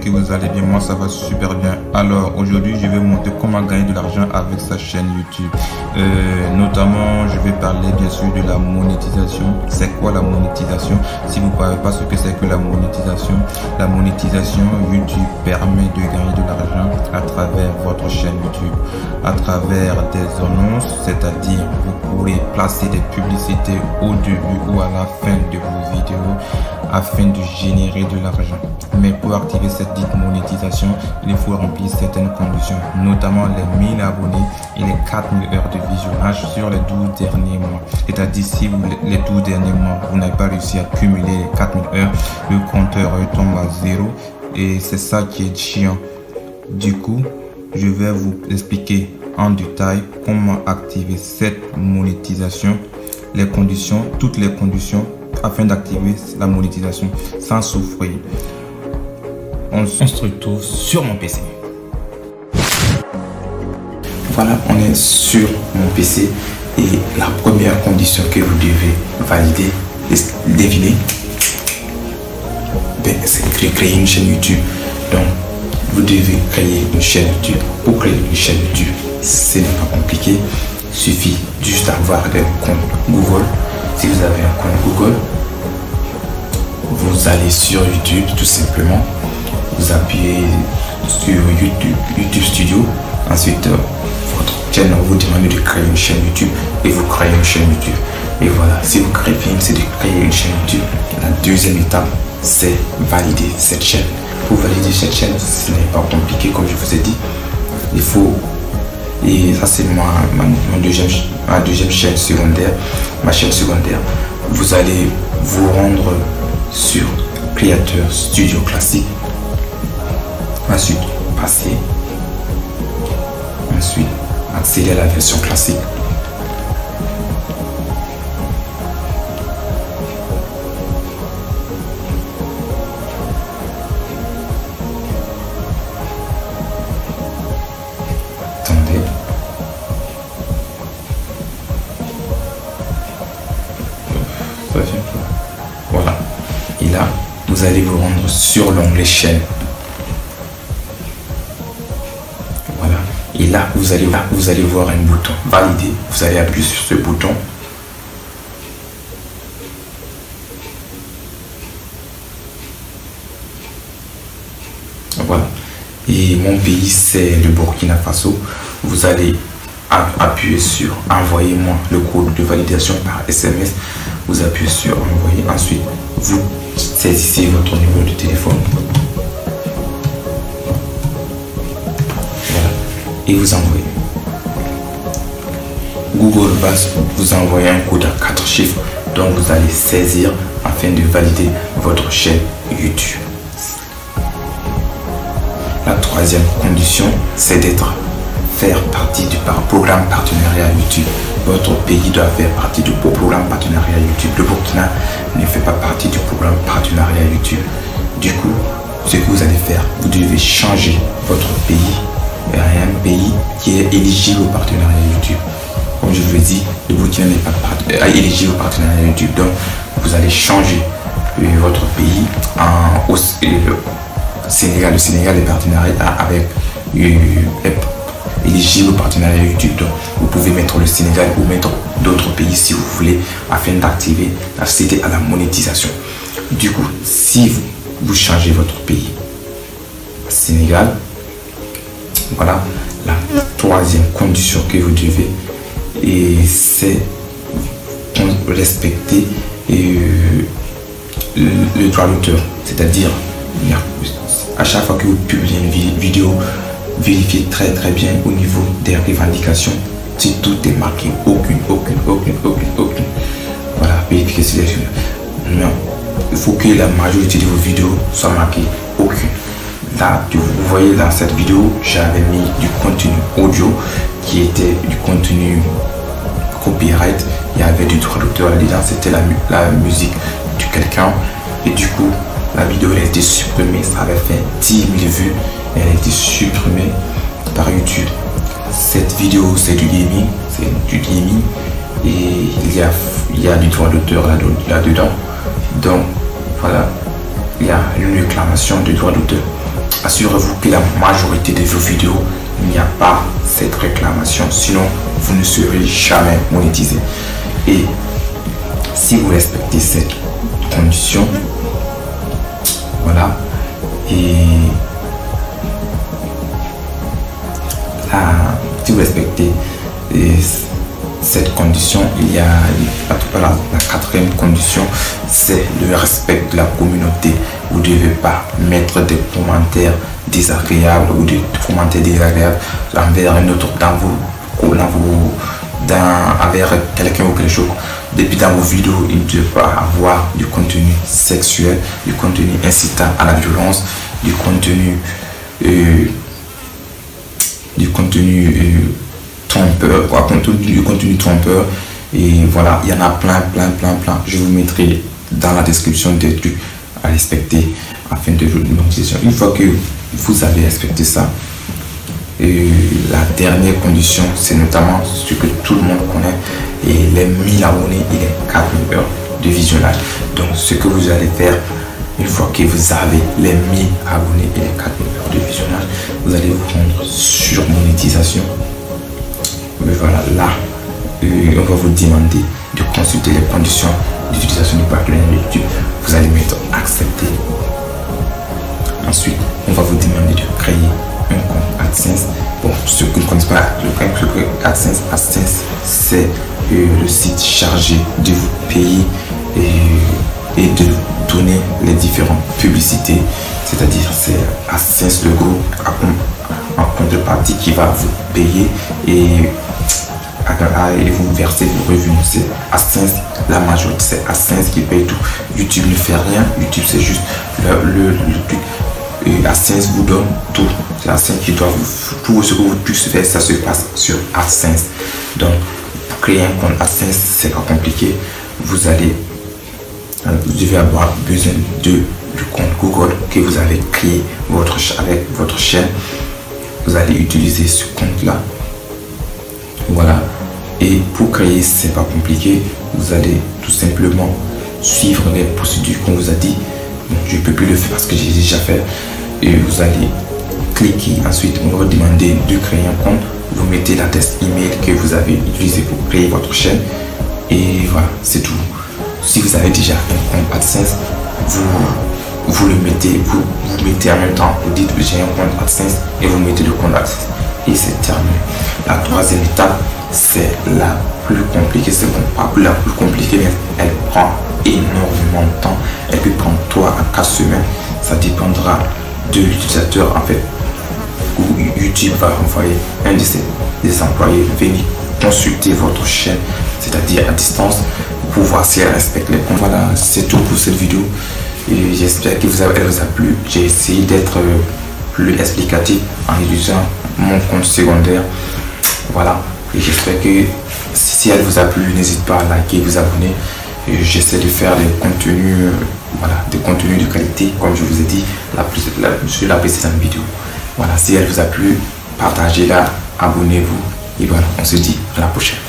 que vous allez bien. Moi ça va super bien. Alors aujourd'hui je vais vous montrer comment gagner de l'argent avec sa chaîne YouTube. Notamment je vais parler bien sûr de la monétisation. C'est quoi la monétisation? Si vous ne savez pas ce que c'est que la monétisation YouTube permet de gagner de l'argent à travers votre chaîne YouTube, à travers des annonces, c'est-à-dire vous pourrez placer des publicités au début ou à la fin de vos vidéos afin de générer de l'argent. Mais pour activer cette dite monétisation, il faut remplir certaines conditions, notamment les 1000 abonnés et les 4000 heures de visionnage sur les 12 derniers mois. C'est-à-dire si les 12 derniers mois, vous n'avez pas réussi à cumuler les 4000 heures, le compteur tombe à 0 et c'est ça qui est chiant. Du coup, je vais vous expliquer en détail comment activer cette monétisation, les conditions, toutes les conditions afin d'activer la monétisation sans souffrir. On se retrouve sur mon PC. Voilà, on est sur mon PC et la première condition que vous devez valider, devinez, c'est de créer une chaîne YouTube. Donc, vous devez créer une chaîne YouTube. Pour créer une chaîne YouTube, ce n'est pas compliqué. Il suffit juste d'avoir un compte Google. Si vous avez un compte Google, vous allez sur YouTube tout simplement. Vous appuyez sur YouTube Studio. Ensuite, votre chaîne vous demande de créer une chaîne YouTube et vous créez une chaîne YouTube. Et voilà, si vous créez c'est de créer une chaîne YouTube. La deuxième étape, c'est valider cette chaîne. Pour valider cette chaîne, ce n'est pas compliqué comme je vous ai dit. Il faut, et ça c'est ma deuxième chaîne secondaire, ma chaîne secondaire. Vous allez vous rendre sur Creator Studio Classic. Ensuite, passer. Ensuite, accéder à la version classique. Attendez. Voilà. Et là, vous allez vous rendre sur l'onglet chaîne. Voilà. Et là, vous allez voir un bouton valider. Vous allez appuyer sur ce bouton. Voilà. Et mon pays, c'est le Burkina Faso. Vous allez appuyer sur envoyez-moi le code de validation par SMS. Vous appuyez sur envoyer. Ensuite, vous saisissez votre numéro de téléphone. Voilà. Et vous envoyez. Google va vous envoyer un code à 4 chiffres. Donc vous allez saisir afin de valider votre chaîne YouTube. La troisième condition, c'est faire partie du programme partenariat YouTube. Votre pays doit faire partie du programme partenariat YouTube. Le Burkina ne fait pas partie du programme partenariat YouTube. Du coup, ce que vous allez faire, vous devez changer votre pays vers un pays qui est éligible au partenariat YouTube. Comme je vous l'ai dit, le Burkina n'est pas éligible au partenariat YouTube. Donc, vous allez changer votre pays au Sénégal. Le Sénégal est partenariat avec éligible au partenariat YouTube. Donc, vous pouvez mettre le Sénégal ou mettre d'autres pays si vous voulez afin d'accéder à la monétisation. Du coup, si vous changez votre pays à Sénégal, voilà la troisième condition que vous devez, et c'est respecter le droit d'auteur, c'est-à-dire à chaque fois que vous publiez une vidéo, vérifiez très bien au niveau des revendications si tout est marqué. Aucune. Voilà, vérifiez si non, il faut que la majorité de vos vidéos soient marquées aucune. Là, vous voyez dans cette vidéo, j'avais mis du contenu audio qui était du contenu copyright. Il y avait du droit d'auteur là-dedans, c'était la musique de quelqu'un. Et du coup, la vidéo elle a été supprimée, ça avait fait 10 000 vues. Elle a été supprimée par YouTube. Cette vidéo, c'est du gaming, et il y a du droit d'auteur là-dedans. Donc voilà, il y a une réclamation de droit d'auteur. assurez-vous que la majorité de vos vidéos, il n'y a pas cette réclamation, sinon vous ne serez jamais monétisé. Et si vous respectez cette condition, voilà, et là, si vous respectez cette condition, il y a la quatrième condition, c'est le respect de la communauté. Vous ne devez pas mettre des commentaires désagréables ou des commentaires désagréables envers un autre envers quelqu'un ou quelque chose. Depuis dans vos vidéos, il ne doit pas avoir du contenu sexuel, du contenu incitant à la violence, du contenu trompeur, et voilà, il y en a plein. Je vous mettrai dans la description des trucs à respecter afin de jouer une monétisation. Une fois que vous avez respecté ça, et la dernière condition, c'est notamment ce que tout le monde connaît, et les 1000 abonnés et les 4000 heures de visionnage. Donc ce que vous allez faire, une fois que vous avez les 1000 abonnés et les 4000 heures de visionnage, vous allez vous rendre sur monétisation. Mais voilà, là, on va vous demander de consulter les conditions d'utilisation du partenaire YouTube. Vous allez mettre accepter. Ensuite, on va vous demander de créer un compte AdSense. Bon, ceux qui ne connaissent pas le compte AdSense, c'est le site chargé de vous payer et de donner les différentes publicités. C'est-à-dire, c'est AdSense, le groupe en contrepartie qui va vous payer et vous verser vos revenus. C'est AdSense, la majorité, c'est AdSense qui paye tout. YouTube ne fait rien. YouTube, c'est juste le truc. AdSense vous donne tout. C'est AdSense qui doit vous, tout ce que vous puissiez faire, ça se passe sur AdSense. Donc, pour créer un compte AdSense, c'est pas compliqué. Vous devez avoir besoin du compte Google que vous allez créer avec votre chaîne. Vous allez utiliser ce compte là. Voilà. Et pour créer, c'est pas compliqué. Vous allez tout simplement suivre les procédures qu'on vous a dit. Donc, je ne peux plus le faire parce que j'ai déjà fait. Et vous allez cliquer. Ensuite, on va vous demander de créer un compte. Vous mettez l'adresse email que vous avez utilisé pour créer votre chaîne. Et voilà, c'est tout. Si vous avez déjà un compte AdSense, vous le mettez, vous mettez en même temps, vous dites j'ai un compte AdSense et vous mettez le compte AdSense. Et c'est terminé. La troisième étape, c'est la plus compliquée. C'est pas la plus compliquée, mais elle prend énormément de temps. Elle peut prendre 3 à 4 semaines. Ça dépendra de l'utilisateur en fait. Où YouTube va envoyer un de ses employés venir consulter votre chaîne, c'est-à-dire à distance, pour voir si elle respecte les comptes. Voilà, c'est tout pour cette vidéo. Et j'espère que elle vous a plu. J'ai essayé d'être plus explicatif en utilisant mon compte secondaire. Voilà, et j'espère que si elle vous a plu, n'hésitez pas à liker, vous abonner. J'essaie de faire des contenus, des contenus de qualité, comme je vous ai dit sur la précédente vidéo. Voilà, si elle vous a plu, partagez-la, abonnez-vous et voilà, on se dit à la prochaine.